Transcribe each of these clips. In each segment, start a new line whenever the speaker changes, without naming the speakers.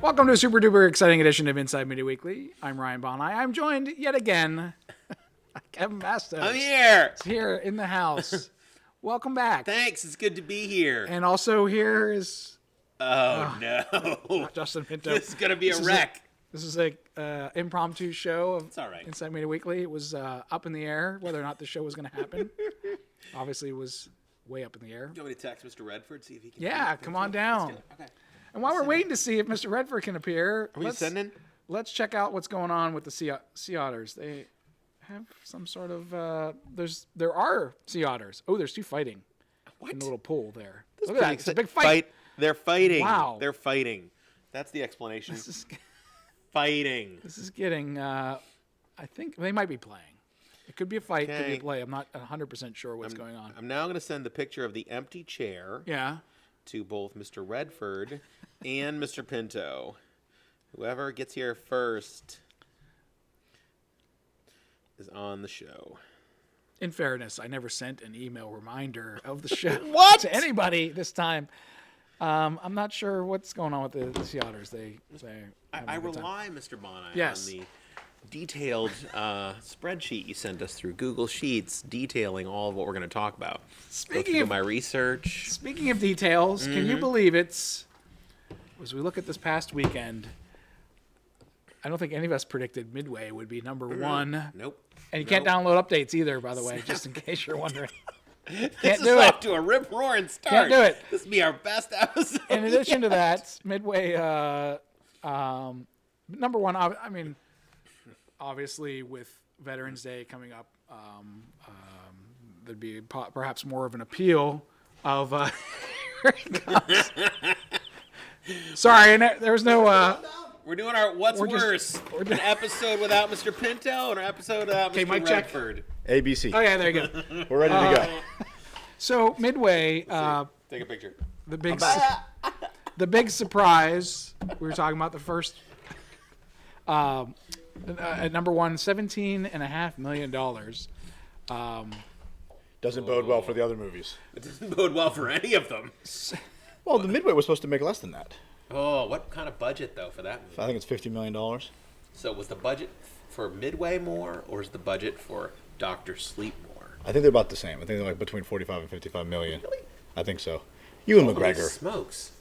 Welcome to a super duper exciting edition of Inside Media Weekly. I'm Ryan Boni. I'm joined yet again by Kevin Bastos.
I'm here.
He's here in the house. Welcome back.
Thanks. It's good to be here.
And also here is
no.
Justin Pinto.
This is going to be a wreck.
This is a impromptu show of
It's all right.
Inside Media Weekly. It was up in the air whether or not the show was going to happen. Obviously, it was way up in the air.
Do you want me to text Mr. Redford, see if he can?
Yeah, come on down.
Okay.
And while we're waiting to see if Mr. Redford can appear,
Are we sending?
Let's check out what's going on with the sea otters. They have some sort of there are sea otters. Oh, there's two fighting.
What?
In the little pool there.
This
Look at that. It's a big fight.
They're fighting.
Wow.
They're fighting. That's the explanation.
This is
Fighting.
This is getting. I think they might be playing. It could be a fight. Could be a play. I'm not 100% sure what's going on.
I'm now going to send the picture of the empty chair.
Yeah.
To both Mr. Redford and Mr. Pinto. Whoever gets here first is on the show.
In fairness, I never sent an email reminder of the show
What?
to anybody this time. I'm not sure what's going on with the sea otters.
I rely, Mr. Boni,
Yes.
on the detailed spreadsheet you sent us through Google Sheets detailing all of what we're going to talk about.
Speaking of
my research.
Speaking of details, can you believe as we look at this past weekend, I don't think any of us predicted Midway would be number one.
Nope.
And you can't download updates either, by the way, just in case you're wondering.
This
Can't
is
do
off
it.
to a rip-roaring start.
Can't do it.
This will be our best episode.
In addition to that, Midway, number one, I mean, obviously with Veterans Day coming up, there'd be perhaps more of an appeal of. Here it comes. Sorry, and there was no.
We're doing our What's
We're just-
Worse, an episode without Mr. Pinto and an episode without Mr.
mic check.
Redford.
ABC.
Oh yeah, there you go.
We're ready to go.
So Midway,
Take a picture.
the big surprise. We were talking about the first. At number one, $17.5 million.
Doesn't bode well for the other movies.
It doesn't bode well for any of them.
Well, the Midway was supposed to make less than that.
Oh, what kind of budget, though, for that movie?
I think it's $50 million.
So was the budget for Midway more, or is the budget for Dr. Sleep more?
I think they're about the same. I think they're like between 45 and 55 million. Really? I think so. Ewan
Holy
McGregor.
smokes.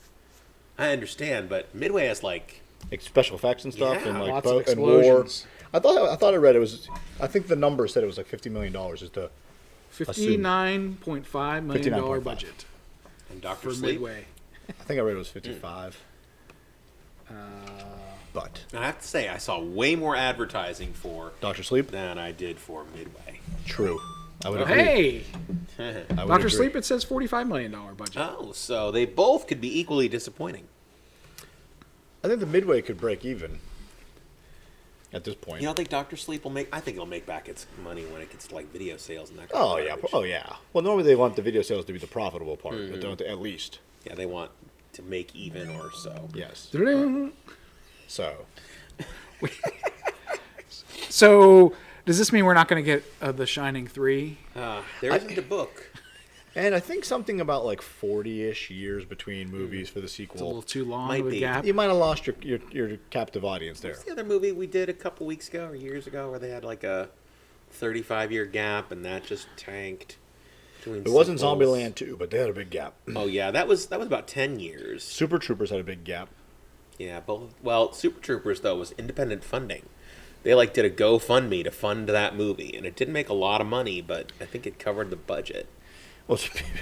I understand, but Midway has like
Special effects and stuff,
Yeah.
and like
Lots of
and war.
explosions.
I thought I read it was. I think the number said it was like $50 million. Is the
$59.5 million
$59.5.
budget
and Dr.
for
Sleep.
Midway.
I think I read it was 55. But
And I have to say, I saw way more advertising for
Dr. Sleep.
than I did for Midway.
True. I would agree.
Hey,
I would
Dr.
agree.
Sleep, it says $45 million budget.
Oh, so they both could be equally disappointing.
I think the Midway could break even. At this point.
You don't think Dr. Sleep will make? I think it'll make back its money when it gets to like video sales and that.
Oh
kind of
yeah,
garbage.
oh yeah. Well, normally they want the video sales to be the profitable part, but don't they, at least.
Yeah, they want to make even or so.
Yes.
Da-ding.
So
So, does this mean we're not going to get The Shining 3?
There isn't a book.
And I think something about like 40-ish years between movies for the
It's a little
sequel.
too long
Might
of a
be.
gap.
You might have lost your captive audience there.
What's the other movie we did a couple weeks ago or years ago where they had like a 35-year gap and that just tanked?
It wasn't Zombieland 2, but they had a big gap.
Oh yeah, that was about 10 years.
Super Troopers had a big gap.
Yeah, both. Well, Super Troopers though was independent funding. They like did a GoFundMe to fund that movie, and it didn't make a lot of money, but I think it covered the budget.
Well,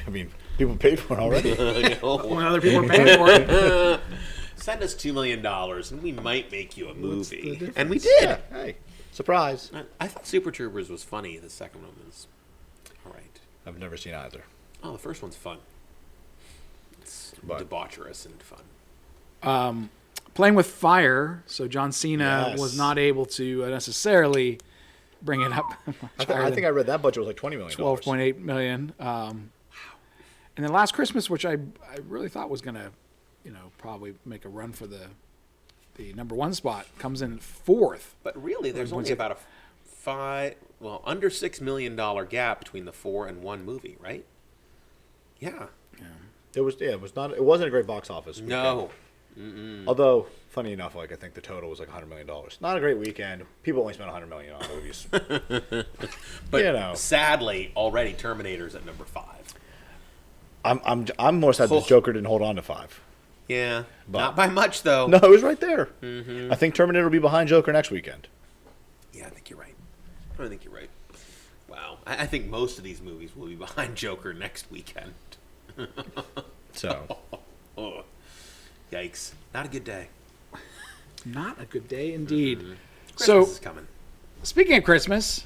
I mean, people paid for it already.
I know.
When other people are paying for it.
Send us $2 million, and we might make you a movie.
difference?
And we did.
Yeah, hey, surprise.
I thought Super Troopers was funny. The second one was all right.
I've never seen either.
Oh, the first one's fun. It's
But-
debaucherous and fun.
Playing with fire, so John Cena
Yes.
was not able to necessarily bring it up.
I think I read that budget was like $20 million.
$12.8 million. And then Last Christmas, which I really thought was going to, probably make a run for the number one spot, comes in fourth.
But really, there's only about under $6 million gap between the 4 and 1 movie, right? Yeah.
It wasn't a great box office weekend.
No.
Although, funny enough, like I think the total was like $100 million. Not a great weekend. People only spend $100 million on movies.
But sadly, already Terminator's at number 5.
I'm more sad that Joker didn't hold on to 5.
Yeah, but not by much though.
No, it was right there. Mm-hmm. I think Terminator will be behind Joker next weekend.
Yeah, I think you're right. Wow, I think most of these movies will be behind Joker next weekend.
So,
oh, yikes! Not a good day.
Not a good day indeed.
Mm-hmm.
So,
Christmas is coming.
Speaking of Christmas,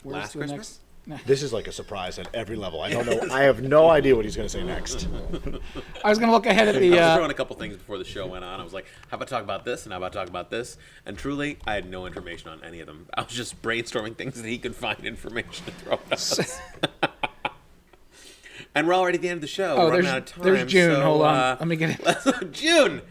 Last Christmas.
This is like a surprise at every level. I don't know. I have no idea what he's going to say next.
I was going to look ahead at the.
I was throwing a couple things before the show went on. I was like, how about talk about this and how about talk about this? And truly, I had no information on any of them. I was just brainstorming things that he could find information to throw at us. And we're already at the end of the show. We're running out of time.
There's June.
So,
Hold on. Let me get it.
June.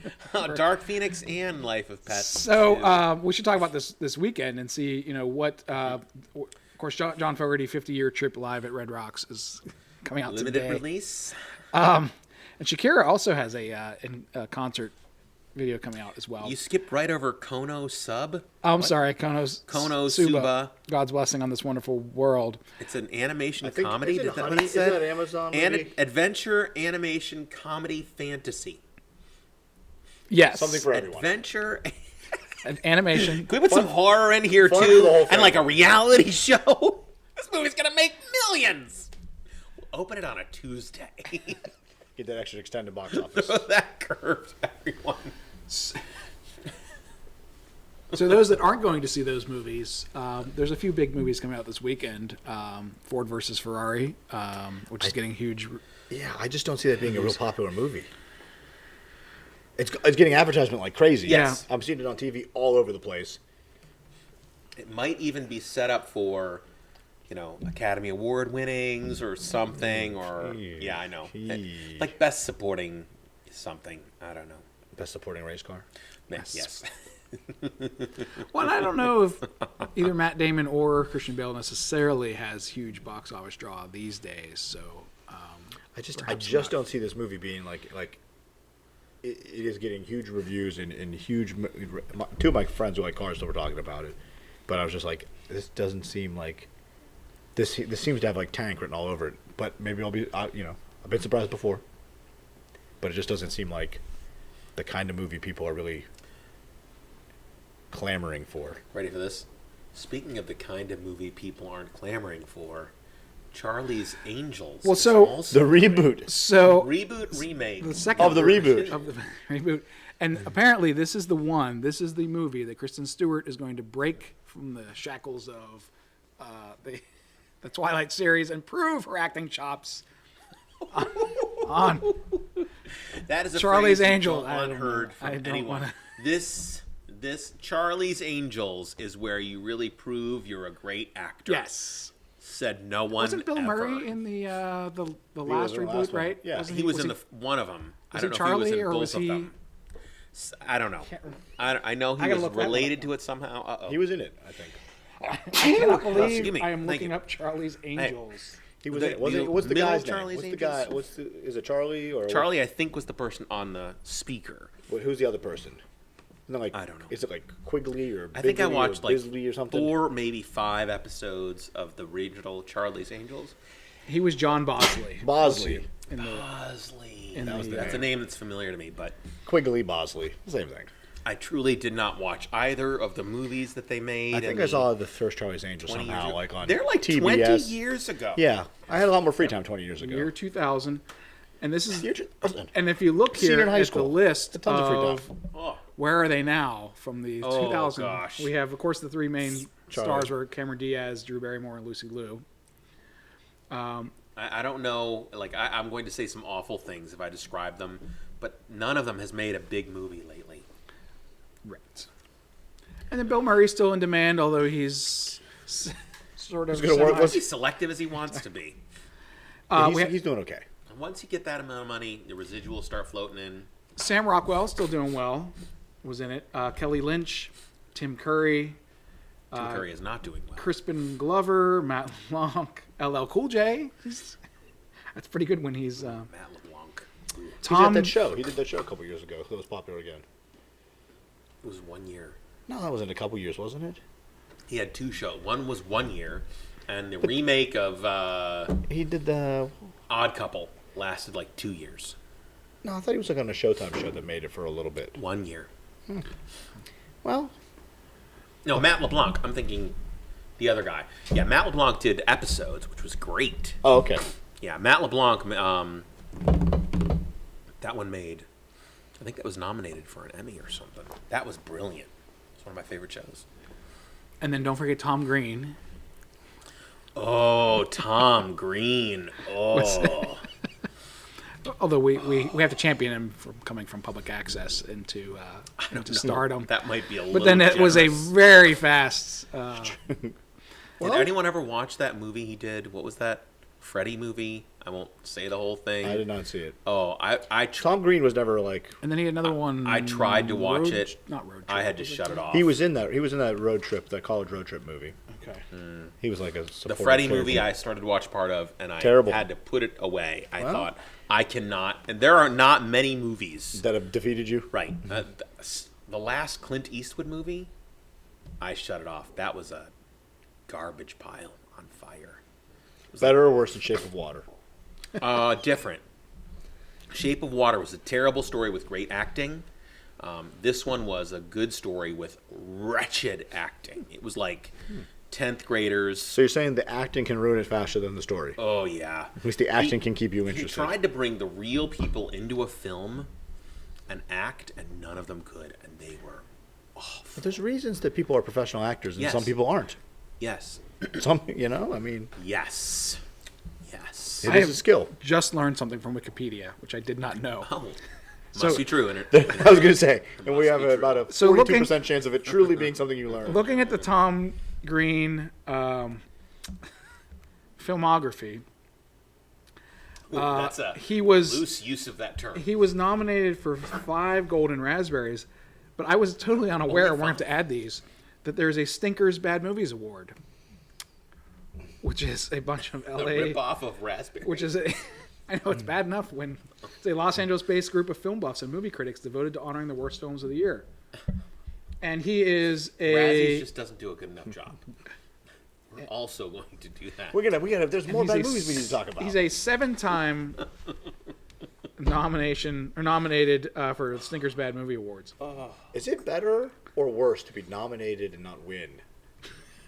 Dark Phoenix and Life of Pets.
So we should talk about this weekend and see, what. Of course, John Fogerty 50-year trip live at Red Rocks is coming out
Limited
today.
release.
And Shakira also has a concert video coming out as well.
You skipped right over Kono Sub.
Oh, I'm sorry,
Konosuba.
God's blessing on this wonderful world.
It's an animation comedy. Is that what it said?
Is that Amazon movie?
Adventure, animation, comedy, fantasy.
Yes.
Something for everyone.
Adventure.
An animation.
Can we put some horror in here
fun for
too?
the whole
And like a
family.
reality show? This movie's going to make millions. We'll open it on a Tuesday.
Get that extra extended box office.
Throw that curve to everyone.
So those that aren't going to see those movies, there's a few big movies coming out this weekend. Ford versus Ferrari, which is getting huge.
Yeah, I just don't see that being a real popular movie. It's getting advertisement like crazy.
Yes.
I'm seeing it on TV all over the place.
It might even be set up for, Academy Award winnings or something. Or yeah, I know, like best supporting something. I don't know.
Best supporting race car.
Yes.
Well, I don't know if either Matt Damon or Christian Bale necessarily has huge box office draw these days. So
I just don't see this movie being like it is getting huge reviews and huge. Two of my friends who like cars still were talking about it, but I was just like, this doesn't seem like this seems to have like tank written all over it. But maybe I'll be I've been surprised before, but it just doesn't seem like the kind of movie people are really clamoring for.
Ready for this? Speaking of the kind of movie people aren't clamoring for, Charlie's Angels.
Well, so
also
The reboot.
so
reboot remake
the second
Of the reboot.
of the reboot, and apparently this is the movie that Kristen Stewart is going to break from the shackles of the Twilight series and prove her acting chops on
That is a
Charlie's
phrase
Angels.
you
I
don't
don't
unheard
know.
from
I don't
anyone.
wanna-
This Charlie's Angels is where you really prove you're a great actor.
yes.
Said no one.
Wasn't Bill
ever.
Murray in the last
was in the
reboot,
last one.
right?
Yeah.
Wasn't
He was in one of them. I
was
don't
he
know if he was
Charlie
in
or
both
was
of
he-
them. I don't know. I know
I
he
gotta
was
look that one
related
up.
to it somehow. Uh-oh.
He was in it, I think.
I cannot
Excuse
believe
me.
I am
Thank
looking
you.
up Charlie's Angels.
He was
The-
in it. Wasn't
the
what's the
middle
guy's
Charlie's
name? What's the guy?
Angels?
Is it Charlie or
Charlie, I think, was the person on the speaker.
Who's the other person? Isn't it like,
I don't know.
Is it like Quigley or
I think I
Bigley
watched
or
like
Bisley or something?
4, maybe 5 episodes of the original Charlie's Angels.
He was John Bosley.
Bosley.
In the,
Bosley.
in the,
That's a name that's familiar to me, but
Quigley Bosley. Same thing.
I truly did not watch either of the movies that they made.
I think I saw the first Charlie's Angels
20 years
somehow,
ago.
like on
They're like
TBS.
20 years ago.
Yeah, I had a lot more free time 20 years ago.
year 2000, and this is.
Year 2000.
And if you look
Senior
here
in high
at the
school.
list
Tons of free
of
time.
Oh,
where are they now from the
Oh,
2000,
gosh.
we have, of course, the three main
Charlie.
stars were Cameron Diaz, Drew Barrymore, and Lucy Liu.
I don't know. Like I'm going to say some awful things if I describe them, but none of them has made a big movie lately.
Right. And then Bill Murray's still in demand, although he's sort of.
He's gonna work
semi-
with-
He's selective as he wants to be.
He's doing okay.
And once you get that amount of money, the residuals start floating in.
Sam Rockwell still doing well. Was in it. Kelly Lynch, Tim Curry,
Tim Curry is not doing well.
Crispin Glover, Matt LeBlanc, LL Cool J. That's pretty good when he's.
Matt LeBlanc.
He did that show. He did that show a couple years ago. It was popular again.
It was 1 year.
No, that wasn't a couple years, wasn't it?
He had 2 shows. One was 1 year, and the remake of
He did the
Odd Couple lasted like 2 years.
No, I thought he was like on a Showtime show that made it for a little bit.
1 year.
Well,
no, Matt LeBlanc. I'm thinking the other guy. Yeah, Matt LeBlanc did Episodes, which was great.
Oh, okay.
Yeah, Matt LeBlanc. That one made. I think that was nominated for an Emmy or something. That was brilliant. It's one of my favorite shows.
And then don't forget Tom Green.
Oh, Tom Green. Oh.
Although we have to champion him from coming from public access into stardom.
That might be a little
But then it was a very fast.
Did anyone ever watch that movie he did? What was that? Freddy movie? I won't say the whole thing.
I did not see it.
Oh,
Tom Green was never like.
And then he had another one.
I tried to watch it.
Not Road Trip.
I had to shut it off.
He was in that road trip, that college road trip movie.
Okay.
He was like a
the Freddy movie. I started to watch part of, and I had to put it away. I thought I cannot. And there are not many movies
that have defeated you.
Right. The last Clint Eastwood movie, I shut it off. That was a garbage pile on fire.
Better or worse than Shape of Water?
Different. Shape of Water was a terrible story with great acting. This one was a good story with wretched acting. It was like 10th graders.
So you're saying the acting can ruin it faster than the story?
Oh, yeah.
At least the acting can keep you interested.
He tried to bring the real people into a film and act, and none of them could, and they were awful.
But there's reasons that people are professional actors, and
Yes.
some people aren't.
Yes.
Some, I mean.
Yes. Yes.
It is a skill.
Just learned something from Wikipedia, which I did not know.
Oh. Must be true.
I was going to say, and we have
be true.
about a 42% chance of it truly being something you learn.
Looking at the Tom Green filmography,
Ooh, that's a loose use of that term.
He was nominated for 5 Golden Raspberries, but I was totally unaware, we're going to have to add these, that there's a Stinkers Bad Movies Award, which is a bunch of LA...
The rip-off of Raspberry.
Which is I know it's bad enough when it's a Los Angeles-based group of film buffs and movie critics devoted to honoring the worst films of the year. And he is
Razzies just doesn't do a good enough job. We're also going to do that.
We gotta. There's more bad movies we need to talk about.
He's a 7-time nominated for the Stinkers Bad Movie Awards.
Is it better or worse to be nominated and not win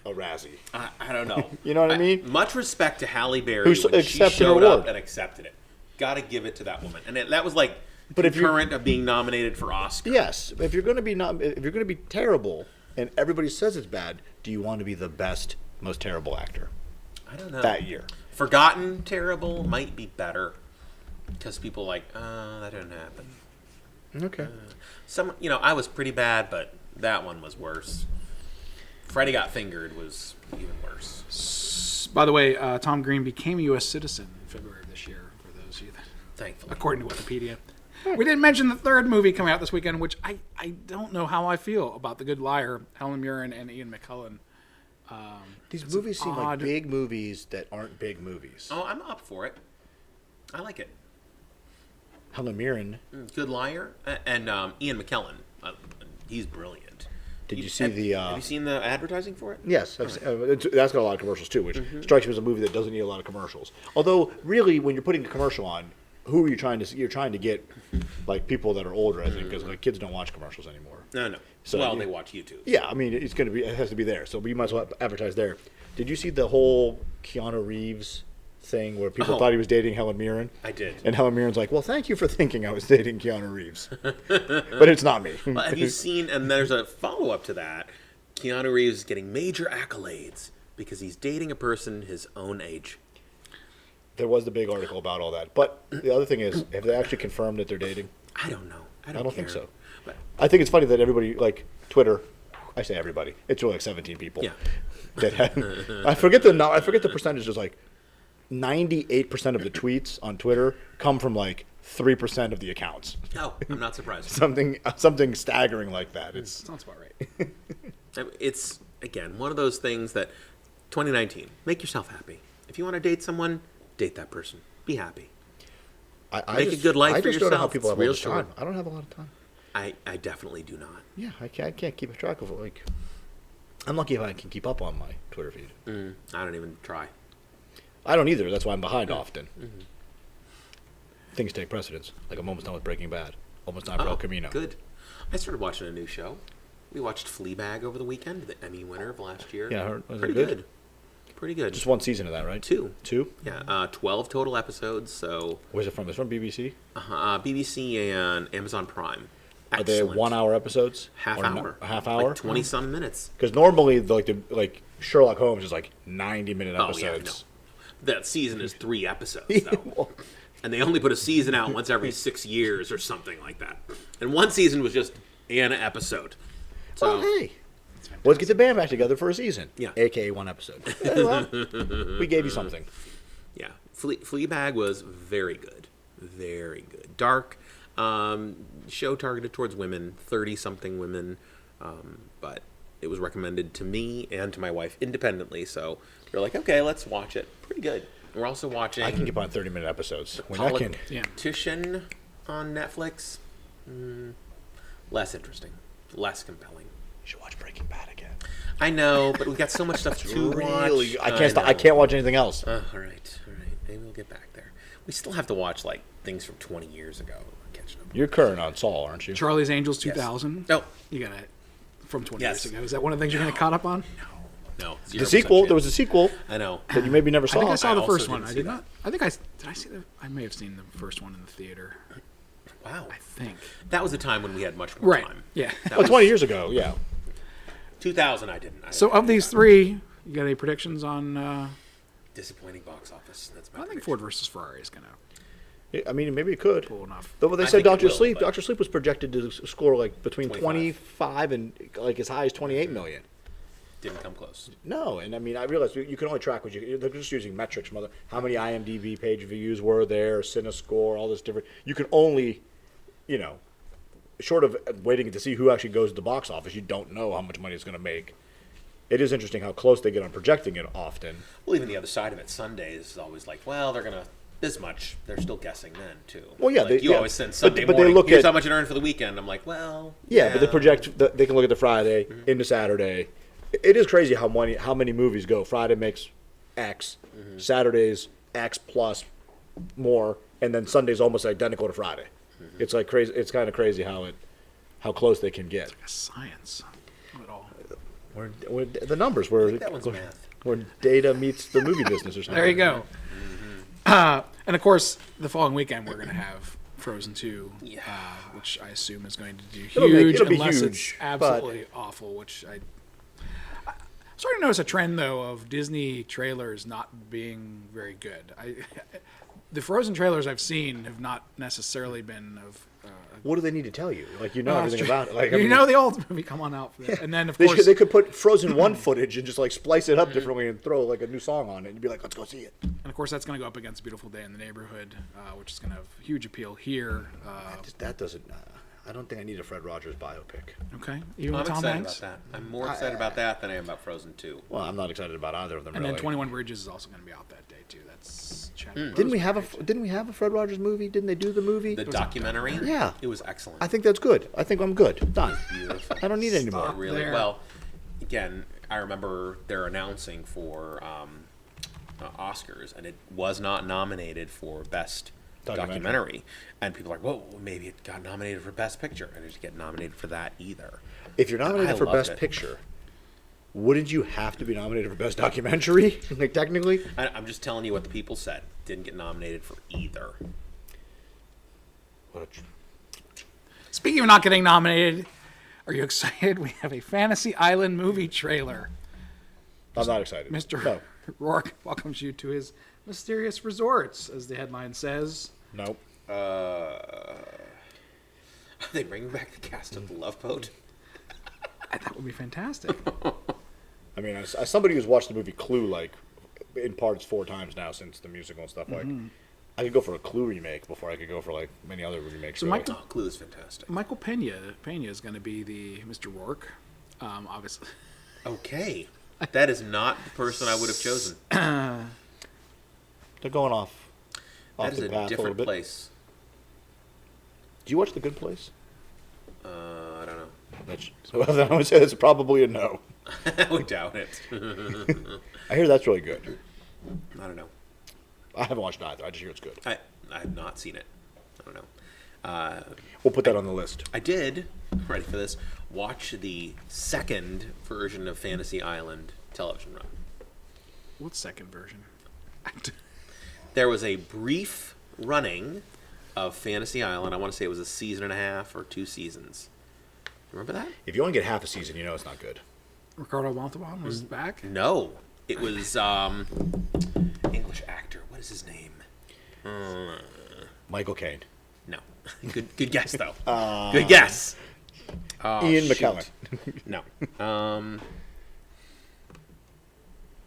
a Razzie?
I don't know.
You know what I mean?
Much respect to Halle Berry when she
accepted
showed
an award.
up and accepted it. Got to give it to that woman, and that was like
But if
concurrent of being nominated for Oscar.
Yes, if you're going to be terrible and everybody says it's bad, do you want to be the best, most terrible actor?
I don't know.
That year.
Forgotten terrible might be better because people like, that didn't happen.
Okay.
I was pretty bad, but that one was worse. Freddy Got Fingered was even worse.
By the way, Tom Green became a U.S. citizen in February of this year, for those of you that,
Thankfully.
according to Wikipedia. We didn't mention the third movie coming out this weekend, which I don't know how I feel about The Good Liar, Helen Mirren and Ian McKellen.
These movies seem like big movies that aren't big movies.
Oh, I'm up for it. I like it.
Helen Mirren.
Good Liar and Ian McKellen. He's brilliant.
Did you see
have you seen the advertising for it?
Yes, that's got a lot of commercials too, which strikes me as a movie that doesn't need a lot of commercials. Although, really, when you're putting a commercial on, who are you trying to? You're trying to get like people that are older, I think, because like kids don't watch commercials anymore.
No.
So,
they watch YouTube.
Yeah, I mean, it has to be there, so you might as well advertise there. Did you see the whole Keanu Reeves thing where people thought he was dating Helen Mirren?
I did.
And Helen Mirren's like, well, thank you for thinking I was dating Keanu Reeves. But it's not me.
Well, have you seen, and there's a follow-up to that, Keanu Reeves is getting major accolades because he's dating a person his own age.
There was the big article about all that. But the other thing is, have they actually confirmed that they're dating?
I don't know. I don't
think
care.
so.
But
I think it's funny that everybody, like Twitter, I say everybody, it's really like 17 people.
Yeah.
That I forget the percentage. Is like 98% of the tweets on Twitter come from like 3% of the accounts.
No, I'm not surprised.
Something staggering like that. It
sounds about right.
It's, again, one of those things that 2019, make yourself happy. If you want to date someone, date that person. Be happy. Make a good life
I
for
just don't know how
yourself.
people
It's
have all
real
this time.
short.
I don't have a lot of time.
I definitely do not.
Yeah, I can't keep track of it. Like, I'm lucky if I can keep up on my Twitter feed.
I don't even try.
I don't either. That's why I'm behind often. Things take precedence. Like I'm almost done with Breaking Bad. Almost done with El Camino.
Good. I started watching a new show. We watched Fleabag over the weekend, the Emmy winner of last year.
Yeah, I heard. Was it
Pretty
good?
Pretty good.
Just one season of that, right?
Two.
Two?
Yeah, 12 total episodes. So
Where's it from? It's from BBC?
BBC and Amazon Prime.
Are they
Excellent.
1 hour episodes?
Half
Or
hour.
A half hour?
Like 20-some minutes.
Because normally, like Sherlock Holmes is like 90-minute episodes.
Oh, yeah, no. That season is 3 episodes, though. And they only put a season out once every 6 years or something like that. And one season was just an episode. So,
Oh, hey. Let's get the band back together for a season.
Yeah.
AKA one episode. Well, we gave you something.
yeah. Fleabag was very good. Very good. Dark. Show targeted towards women, 30-something women. But it was recommended to me and to my wife independently. So we're like, okay, let's watch it. Pretty good. We're also watching...
I can keep on 30-minute episodes. When I can...
Politician on Netflix. Less interesting. Less compelling.
You should watch Breaking Bad again.
I know, but we've got so much stuff to watch.
I can't. I can't watch anything else.
All right. Maybe we'll get back there. We still have to watch like things from 20 years ago. Catching up.
You're current on Saul, aren't you?
Charlie's Angels 2000.
Oh,
You got it from 20
Yes.
years ago. Is that one of the things you're going to caught up on?
no.
The
0%
sequel.
chance.
There was a sequel
I know.
that you maybe never
I
saw.
think I saw the
also
first one.
didn't
I
see
did
that.
not. I think did I see the? I may have seen the first one in the theater.
Wow.
I think.
That was a time when we had much more
Right.
time.
Yeah.
That
Oh,
was
20 years ago. Yeah.
2000. I didn't.
So of these three, you got any predictions on? I
disappointing box office. That's my
think
prediction.
Ford versus Ferrari is going to
I mean, maybe it could.
pull enough.
Though they
I
said
think it
Doctor
will,
Sleep.
but-
Doctor Sleep was projected to score like between
25.
25 and like as high as 28 million.
Didn't come close.
No, and I mean, I realize you can only track what they're just using metrics from how many IMDb page views were there, CineScore, all this different. You can only, short of waiting to see who actually goes to the box office, you don't know how much money it's going to make. It is interesting how close they get on projecting it often.
Well, even the other side of it, Sundays is always like, well, they're gonna this much. They're still guessing then too.
Well, yeah,
like,
they-
you
yeah.
always send Sunday
But they
morning.
look
Here's
at-
how much it earned for the weekend. I'm like, well,
Yeah, but they project. They can look at the Friday into Saturday. It is crazy how many movies go. Friday makes X, Saturday's X plus more, and then Sunday's almost identical to Friday. It's like crazy. It's kind of crazy how close they can get.
A science. Not at all.
We're the numbers where
that one's math.
where data meets the movie business or something.
There you go. And of course, the following weekend we're going to have Frozen 2,
Yeah.
which I assume is going to do
It'll
huge,
be
unless
huge,
it's absolutely awful. Which I'm starting to notice a trend though of Disney trailers not being very good. The Frozen trailers I've seen have not necessarily been of.
What do they need to tell you? Like
Oh,
everything about it. Like
you know the old movie. Come on out for that. And then of
They,
course,
they could put Frozen 1 footage and just like splice it up differently and throw like a new song on it and be like, let's go see it.
and of course that's going to go up against Beautiful Day in the Neighborhood, which is going to have huge appeal here.
That doesn't. I don't think I need a Fred Rogers biopic.
Okay, even
I'm
with Tom
excited
Hanks.
about that. I'm more excited about that than I am about Frozen 2.
Well, I'm not excited about either of them.
And
really.
then 21 Bridges is also going to be out that day too. That's
Didn't we have a Fred Rogers movie? Didn't they do the movie?
The documentary?
Yeah.
It was excellent.
I think that's good. I think I'm good. Done.
Beautiful.
I don't need any more.
Not really.
there.
Well, again, I remember they're announcing for Oscars, and it was not nominated for Best Documentary. And people are like, whoa, maybe it got nominated for Best Picture. And it didn't get nominated for that either.
If you're nominated
I
for
loved
Best
it.
Picture, wouldn't you have to be nominated for Best Documentary? Like technically?
I'm just telling you what the people said. Didn't get nominated for either.
What a
Speaking of not getting nominated, are you excited? We have a Fantasy Island movie trailer.
I'm not excited.
Mr.
No.
Rourke welcomes you to his mysterious resorts, as the headline says.
Nope.
Are they bringing back the cast of The Love Boat?
That would be fantastic.
I mean, as somebody who's watched the movie Clue like in parts 4 times now since the musical and stuff, like I could go for a Clue remake before I could go for like many other remakes.
So
really.
Michael-
Oh, Clue is fantastic.
Michael Pena is going to be the Mr. Rourke, obviously.
Okay. That is not the person I would have chosen.
They're going off
That is
the
a
path a little
different
bit.
place.
Do you watch The Good Place?
I don't know.
Well, then I would say that's probably a no.
I would doubt it.
I hear that's really good.
I don't know.
I haven't watched it either. I just hear it's good.
I have not seen it. I don't know.
We'll put that on the list.
I did, ready for this, watch the second version of Fantasy Island television run.
What second version?
There was a brief running of Fantasy Island. I want to say it was a season and a half or 2 seasons. Remember that?
If you only get half a season, you know it's not good.
Ricardo Montalban was back?
No. It was English actor. What is his name?
Michael Caine.
No. Good guess, though. Good guess.
Ian McKellen.
No.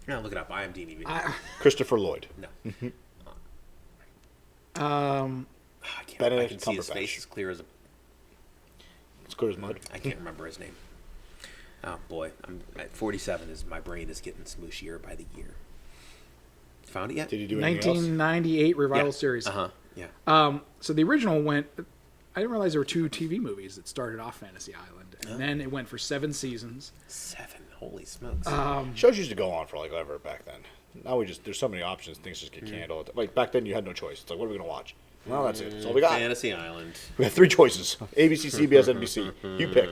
No, look it up. IMDb.
Christopher Lloyd.
No. I can
Benedict
see his
Cumberbatch.
face as clear as a...
It's clear as mud.
I can't remember his name. Oh, boy. I'm at 47. My brain is getting smooshier by the year. Found it yet?
Did he do anything else?
1998 revival
Yeah.
series.
Yeah.
So the original went... I didn't realize there were 2 TV movies that started off Fantasy Island. And then it went for 7 seasons.
7. Holy smokes.
Shows used to go on for like ever back then. Now there's so many options, things just get canceled. Like back then you had no choice. It's like, what are we going to watch? Well, that's it. That's all we got.
Fantasy Island.
We have 3 choices. ABC, CBS, NBC. You pick.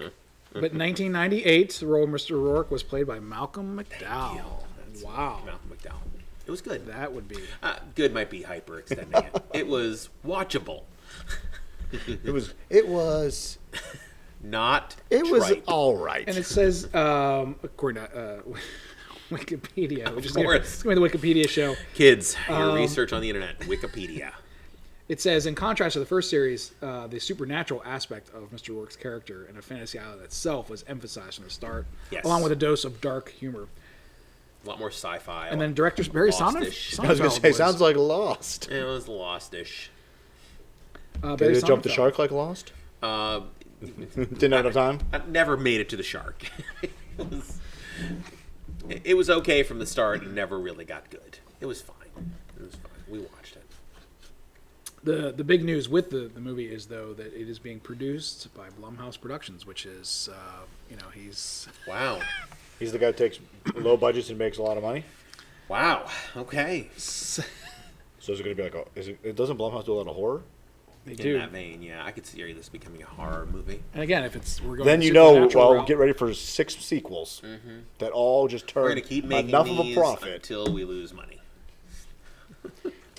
But in 1998, the role of Mr. Rourke was played by Malcolm McDowell. Wow.
Malcolm McDowell. It was good.
That would be...
Good might be hyper-extending it. It was watchable.
It was
Not
It was
tripe.
all right.
And it says, according to Wikipedia, which is going
course.
to be the Wikipedia show,
Kids, your research on the internet. Wikipedia.
it says, in contrast to the first series, the supernatural aspect of Mr. Rourke's character and of Fantasy Island itself was emphasized from the start,
Yes.
along with a dose of dark humor.
A lot more sci-fi.
And then director Barry
Lost-ish.
I was going to say, sounds like Lost.
It was Lost-ish.
Barry
Did it jump the
Sonnenfeld.
shark like Lost? Didn't have enough time?
I never made it to the shark. It was okay from the start and never really got good. It was fine. We watched it.
The big news with the movie is, though, that it is being produced by Blumhouse Productions, which is, he's...
Wow.
He's the guy who takes low budgets and makes a lot of money?
Wow. Okay.
So is it going to be like doesn't Blumhouse do a lot of horror?
They
In
do.
that vein, yeah. I could see this becoming a horror movie.
And again, if we're going
Then
the
you know,
supernatural route,
get ready for 6 sequels that all just
We're
turn
going to keep making
enough
these
of a profit.
until we lose money.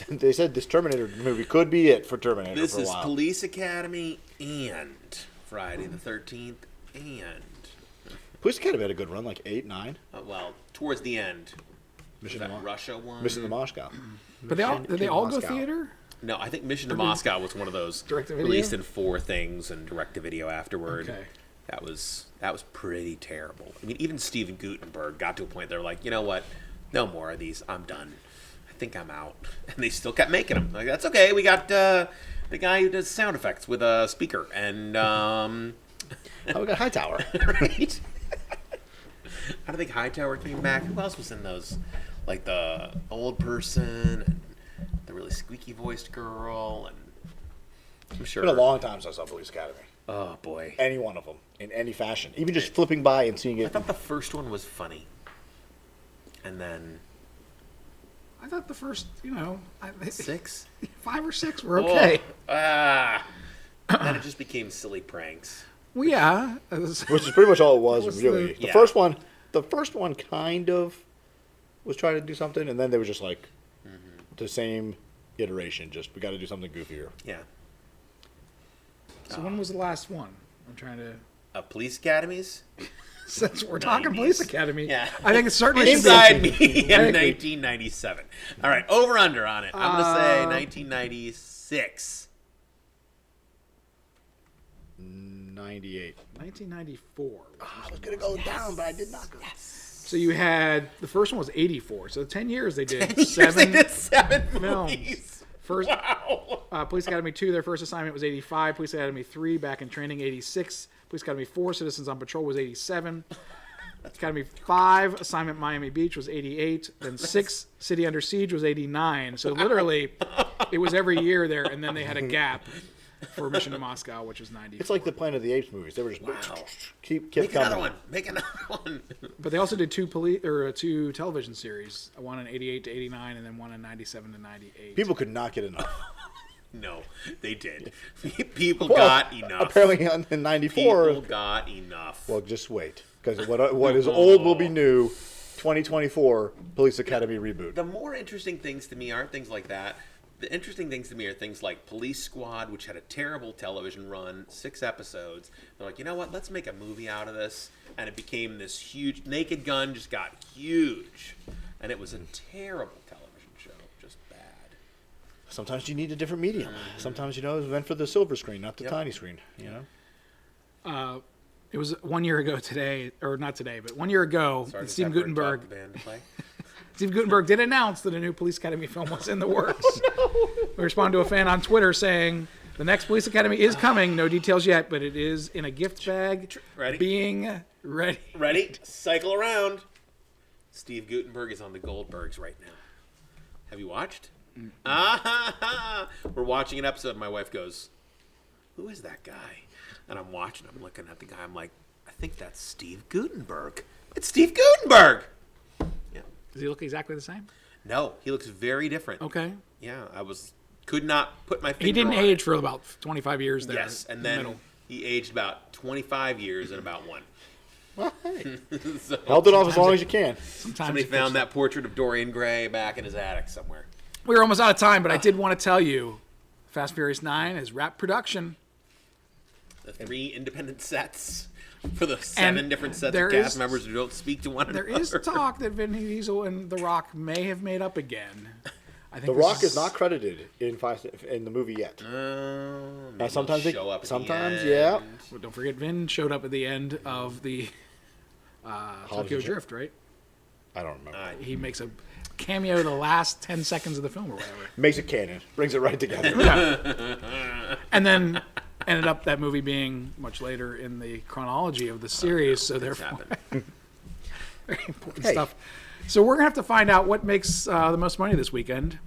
They said this Terminator movie could be it for Terminator
This
for a
is
while.
Police Academy and Friday the 13th and...
Police Academy had a good run, like 8, 9.
well, towards the end.
Mission
that
to
Russia one?
Mission to Moscow.
But did they all go theater?
No, I think Mission to Moscow was one of those
Direct-to-video?
released in 4 things and direct-to-video afterward.
Okay.
That was pretty terrible. I mean, even Steven Guttenberg got to a point they're like, you know what? No more of these. I'm done. I think I'm out. And they still kept making them. Like, that's okay. We got the guy who does sound effects with a speaker. And,
Oh, we got Hightower.
right? I don't think Hightower came back. Who else was in those? Like the old person and the really squeaky voiced girl, and I'm sure.
It's been a long time since I saw Police Academy.
Oh boy.
Any one of them, in any fashion. Even just flipping by and seeing
I
it.
thought the first one was funny. And then
I thought the first,
6?
5 or 6 were okay.
And then it just became silly pranks.
Well, yeah. It was-
Which is pretty much all it was,
That was
really.
the-
Yeah.
The first one kind of was trying to do something, and then they were just like the same iteration. Just we got to do something goofier.
Yeah.
so when was the last one? I'm trying to...
Police academies?
Since we're talking
90s.
Police Academy,
Yeah.
I think it's certainly
Inside me in
I think
1997. All right, over under on it. I'm going to say 1996.
98.
1994.
I was gonna go down, but I did not go.
So you had the first one was 84. So 10 years they did
10 years they did 7
films.
movies.
First,
Wow.
Police Academy 2, their first assignment was 85. Police Academy 3, Back in Training, 86. Police Academy 4, Citizens on Patrol was 87. Academy 5, Assignment Miami Beach was 88. Then 6, City Under Siege was 89. So literally, it was every year there, and then they had a gap. for Mission to Moscow, which was 94.
It's like the Planet of the Apes movies. They were just keep
Make
coming.
another one. Make another one.
But they also did two television series, one in 88 to 89, and then one in 97 to 98.
People could not get enough.
No, they did. People got enough.
Apparently, in '94,
People got enough.
well, just wait, because what is old will be new. 2024 Police Academy reboot.
The more interesting things to me aren't things like that. The interesting things to me are things like Police Squad, which had a terrible television run, 6 episodes. They're like, you know what? Let's make a movie out of this. And it became this huge... Naked Gun just got huge. And it was a terrible television show. Just bad.
Sometimes you need a different medium. Sometimes, it was meant for the silver screen, not the tiny screen,
It was 1 year ago today, or not today, but 1 year ago,
Sorry,
Steve Guttenberg...
the band to play.
Steve Guttenberg did announce that a new Police Academy film was in the works. We responded to a fan on Twitter saying, the next Police Academy is coming. No details yet, but it is in a gift bag.
Ready?
Being ready.
Ready? Cycle around. Steve Guttenberg is on the Goldbergs right now. Have you watched? We're watching an episode, and my wife goes, who is that guy? And I'm watching, I'm looking at the guy, I'm like, I think that's Steve Guttenberg. It's Steve Guttenberg! Yeah.
Does he look exactly the same?
No, he looks very different.
Okay.
Yeah, could not put my finger
He didn't
on
age
it.
for about 25 years there.
Yes, and
in the
then
middle.
he aged about 25 years in about 1.
Well, hey,
So,
held it off as long as you can.
Sometimes
somebody
it
found
fits.
that portrait of Dorian Gray back in his attic somewhere.
We were almost out of time, but I did want to tell you, Fast Furious 9 is wrap production.
The 3 independent sets for the 7
And
different sets
there
of cast
is-
members who don't speak to one
There
another.
is talk that Vin Diesel and The Rock may have made up again. I think
The
this
Rock is not credited in the movie yet.
Maybe
Sometimes
he'll
they-
show up. At the
sometimes,
end.
yeah.
Well, don't forget, Vin showed up at the end of the Tokyo
Drift.
Drift, right?
I don't remember.
He makes a cameo the last 10 seconds of the film or whatever.
Makes it canon. Brings it right together.
And then ended up that movie being much later in the chronology of the series, so therefore
happened.
very important
Hey.
stuff. So we're going to have to find out what makes the most money this weekend.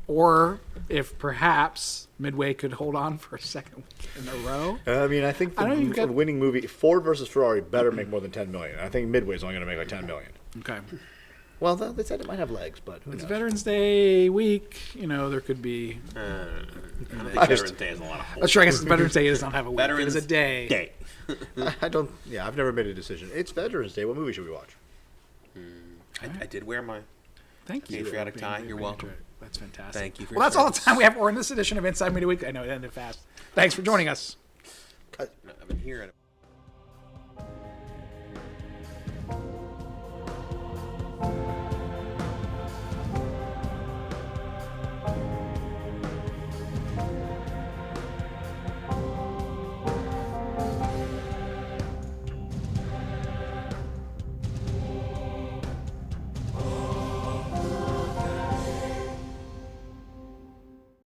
Or if perhaps Midway could hold on for a second week in a row.
I mean, I think
I know you've
the
got-
winning movie, Ford versus Ferrari, better make more than $10 million. I think Midway's only going to make like $10 million.
Okay.
Well, they said it might have legs, but who
It's
knows?
Veterans Day week. There could be.
I don't think Veterans Day has a lot of holes.
Let's try. I guess Veterans Day does not have a week.
Veterans
It is a day.
Day.
I don't. Yeah, I've never made a decision. It's Veterans Day. What movie should we watch?
I did wear my
Thank you.
patriotic
for
tie.
being
You're
very
welcome.
patriotic. That's fantastic.
Thank you for
Well,
your
that's all the
service.
time we have for in this edition of Inside Media Week. I know it ended fast. Thanks for joining us.
I've been hearing it.